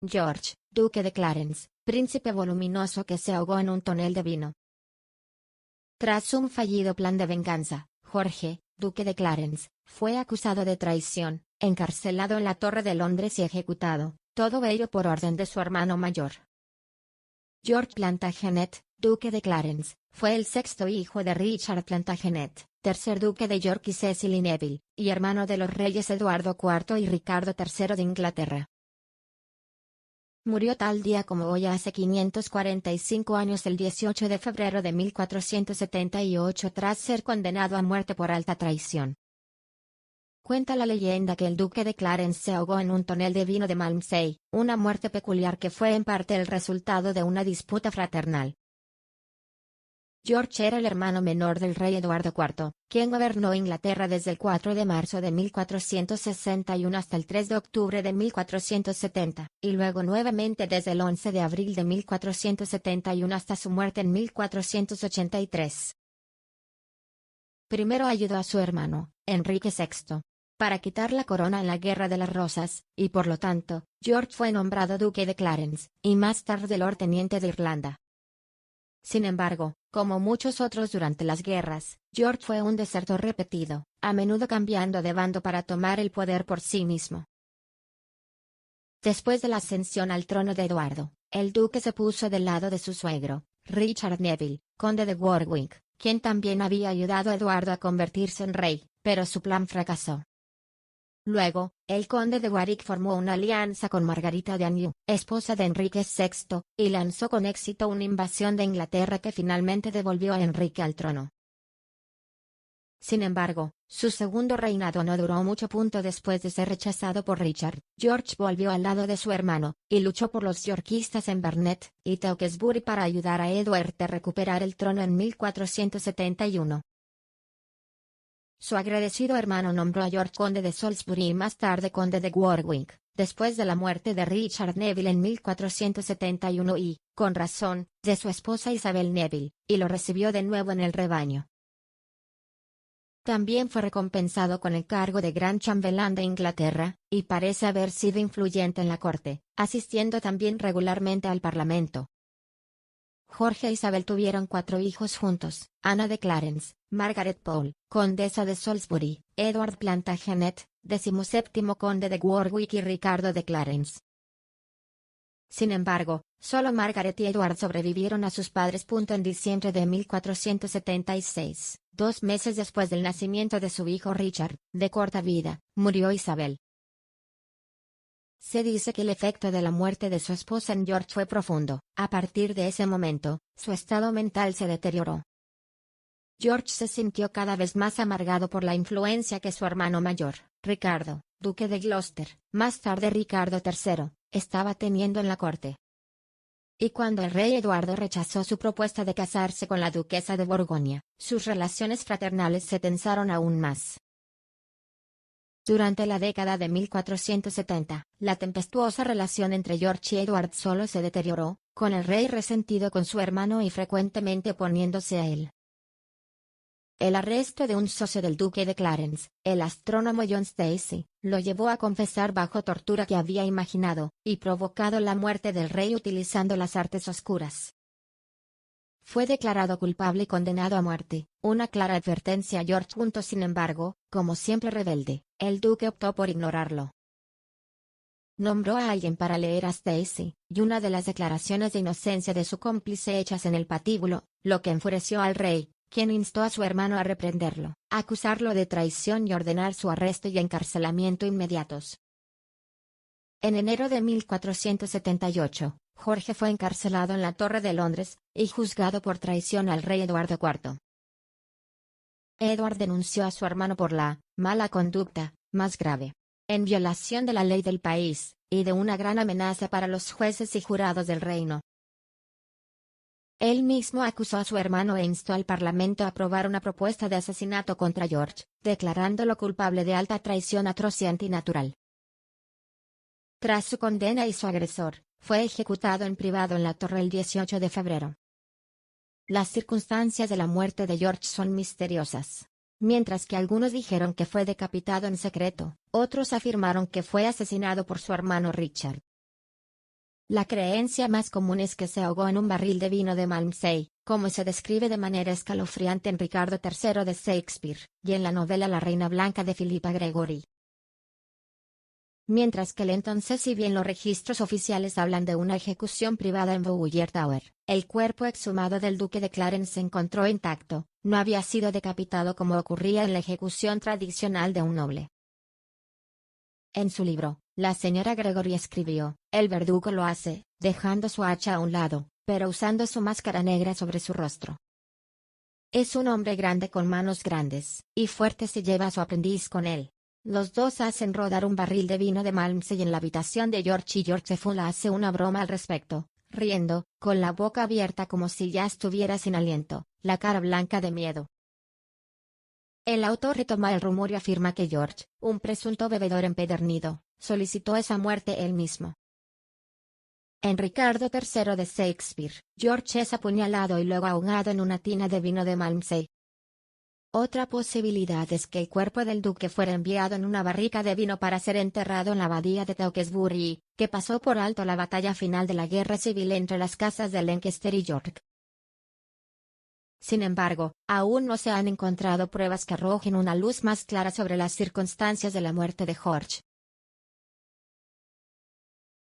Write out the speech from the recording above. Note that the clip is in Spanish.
George, duque de Clarence, príncipe voluminoso que se ahogó en un tonel de vino. Tras un fallido plan de venganza, Jorge, duque de Clarence, fue acusado de traición, encarcelado en la Torre de Londres y ejecutado, todo ello por orden de su hermano mayor. George Plantagenet, duque de Clarence, fue el sexto hijo de Richard Plantagenet, tercer duque de York y Cecily Neville, y hermano de los reyes Eduardo IV y Ricardo III de Inglaterra. Murió tal día como hoy hace 545 años el 18 de febrero de 1478 tras ser condenado a muerte por alta traición. Cuenta la leyenda que el duque de Clarence se ahogó en un tonel de vino de Malmsey, una muerte peculiar que fue en parte el resultado de una disputa fraternal. George era el hermano menor del rey Eduardo IV, quien gobernó Inglaterra desde el 4 de marzo de 1461 hasta el 3 de octubre de 1470, y luego nuevamente desde el 11 de abril de 1471 hasta su muerte en 1483. Primero ayudó a su hermano, Enrique VI, para quitar la corona en la Guerra de las Rosas, y por lo tanto, George fue nombrado duque de Clarence, y más tarde Lord Teniente de Irlanda. Sin embargo, como muchos otros durante las guerras, George fue un desertor repetido, a menudo cambiando de bando para tomar el poder por sí mismo. Después de la ascensión al trono de Eduardo, el duque se puso del lado de su suegro, Richard Neville, conde de Warwick, quien también había ayudado a Eduardo a convertirse en rey, pero su plan fracasó. Luego, el conde de Warwick formó una alianza con Margarita de Anjou, esposa de Enrique VI, y lanzó con éxito una invasión de Inglaterra que finalmente devolvió a Enrique al trono. Sin embargo, su segundo reinado no duró mucho. Después de ser rechazado por Richard, George volvió al lado de su hermano, y luchó por los yorkistas en Barnet y Tewkesbury para ayudar a Edward a recuperar el trono en 1471. Su agradecido hermano nombró a George conde de Salisbury y más tarde conde de Warwick, después de la muerte de Richard Neville en 1471 y, con razón, de su esposa Isabel Neville, y lo recibió de nuevo en el rebaño. También fue recompensado con el cargo de Gran Chambelán de Inglaterra, y parece haber sido influyente en la corte, asistiendo también regularmente al Parlamento. Jorge e Isabel tuvieron 4 hijos juntos: Ana de Clarence, Margaret Pole, condesa de Salisbury, Edward Plantagenet, 17º conde de Warwick y Ricardo de Clarence. Sin embargo, solo Margaret y Edward sobrevivieron a sus padres. En diciembre de 1476, 2 meses después del nacimiento de su hijo Richard, de corta vida, murió Isabel. Se dice que el efecto de la muerte de su esposa en George fue profundo. A partir de ese momento, su estado mental se deterioró. George se sintió cada vez más amargado por la influencia que su hermano mayor, Ricardo, duque de Gloucester, más tarde Ricardo III, estaba teniendo en la corte. Y cuando el rey Eduardo rechazó su propuesta de casarse con la duquesa de Borgoña, sus relaciones fraternales se tensaron aún más. Durante la década de 1470, la tempestuosa relación entre George y Edward solo se deterioró, con el rey resentido con su hermano y frecuentemente oponiéndose a él. El arresto de un socio del duque de Clarence, el astrónomo John Stacey, lo llevó a confesar bajo tortura que había imaginado y provocado la muerte del rey utilizando las artes oscuras. Fue declarado culpable y condenado a muerte, una clara advertencia a George. Sin embargo, como siempre rebelde, el duque optó por ignorarlo. Nombró a alguien para leer a Stacey, y una de las declaraciones de inocencia de su cómplice hechas en el patíbulo, lo que enfureció al rey, quien instó a su hermano a reprenderlo, acusarlo de traición y ordenar su arresto y encarcelamiento inmediatos. En enero de 1478, Jorge fue encarcelado en la Torre de Londres, y juzgado por traición al rey Eduardo IV. Edward denunció a su hermano por la mala conducta, más grave, en violación de la ley del país, y de una gran amenaza para los jueces y jurados del reino. Él mismo acusó a su hermano e instó al Parlamento a aprobar una propuesta de asesinato contra George, declarándolo culpable de alta traición atroz y antinatural. Tras su condena y su agresor, fue ejecutado en privado en la Torre el 18 de febrero. Las circunstancias de la muerte de George son misteriosas. Mientras que algunos dijeron que fue decapitado en secreto, otros afirmaron que fue asesinado por su hermano Richard. La creencia más común es que se ahogó en un barril de vino de Malmsey, como se describe de manera escalofriante en Ricardo III de Shakespeare, y en la novela La Reina Blanca de Philippa Gregory. Mientras que el entonces, si bien los registros oficiales hablan de una ejecución privada en Bowyer Tower, el cuerpo exhumado del duque de Clarence se encontró intacto, no había sido decapitado como ocurría en la ejecución tradicional de un noble. En su libro, la señora Gregory escribió, el verdugo lo hace, dejando su hacha a un lado, pero usando su máscara negra sobre su rostro. Es un hombre grande con manos grandes, y fuertes y lleva a su aprendiz con él. Los dos hacen rodar un barril de vino de Malmsey en la habitación de George y George Full hace una broma al respecto, riendo, con la boca abierta como si ya estuviera sin aliento, la cara blanca de miedo. El autor retoma el rumor y afirma que George, un presunto bebedor empedernido, solicitó esa muerte él mismo. En Ricardo III de Shakespeare, George es apuñalado y luego ahogado en una tina de vino de Malmsey. Otra posibilidad es que el cuerpo del duque fuera enviado en una barrica de vino para ser enterrado en la abadía de Tewkesbury, que pasó por alto la batalla final de la guerra civil entre las casas de Lancaster y York. Sin embargo, aún no se han encontrado pruebas que arrojen una luz más clara sobre las circunstancias de la muerte de George.